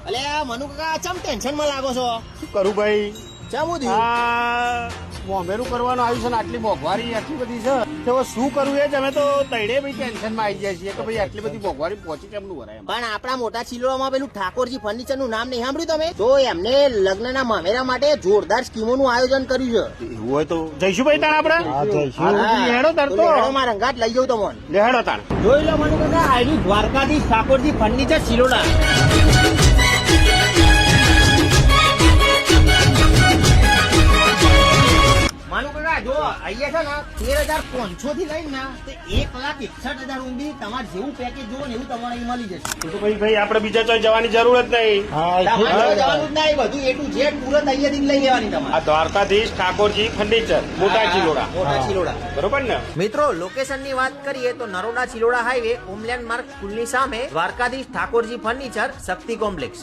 અલે આ મનુ કાકા ચમ ટેન્શન માં લાગો છો? શું કરું ભાઈ? ચમ હું થયું? આ મોમેરું કરવાનું આવ્યું છે ને આટલી મોંઘવારી આટલી બધી છે તો હવે શું કરવું એ જ અમે તો તૈડે ભાઈ ટેન્શન માં આવી જાય છીએ કે ભાઈ આટલી બધી મોંઘવારી પહોંચી કેમનું ભરાય? પણ આપણા મોટા ચિલોડામાં પેલું ઠાકોરજી ફર્નિચર નું નામ નહીં સાંભળ્યું તમે? તો એમને લગ્નના મામેરા માટે જોરદાર સ્કીમોનું આયોજન કર્યું છે. એવું હોય તો જઈશું ભાઈ તાણ આપડે. હેડો તાણ તો મારા રંગાત લઈ જાઉં તમને. હેડો તાણ. જોઈ લો મનુ કાકા, આયુ દ્વારકાધીશ ઠાકોરજી ફર્નિચર ચિલોડા. માનું કાકા જો અહીંયા છે ને 13,500 થી લઈને ને 1,61,000 ઊંડી તમારે જેવું પેકેજ જોવો ને એવું તમારે અહીં મળી જશે. તો ભાઈ આપણે બીજા ચોઈ જવાની જરૂર જ નહીં. તમારે જવાનું જ નહીં, બધું A to Z તુરંત અહીંયાથી લઈ લેવાની તમારે. આ દ્વારકાધીશ ઠાકોરજી ફર્નિચર મોટા ચિલોડા. મોટા ચિલોડા બરોબર ને મિત્રો? લોકેશન ની વાત કરીએ તો નરોડા ચિલોડા હાઈવે ઓમલેન્ડ માર્ગ સ્કૂલની સામે દ્વારકાધીશ ઠાકોરજી ફર્નિચર શક્તિ કોમ્પ્લેક્સ.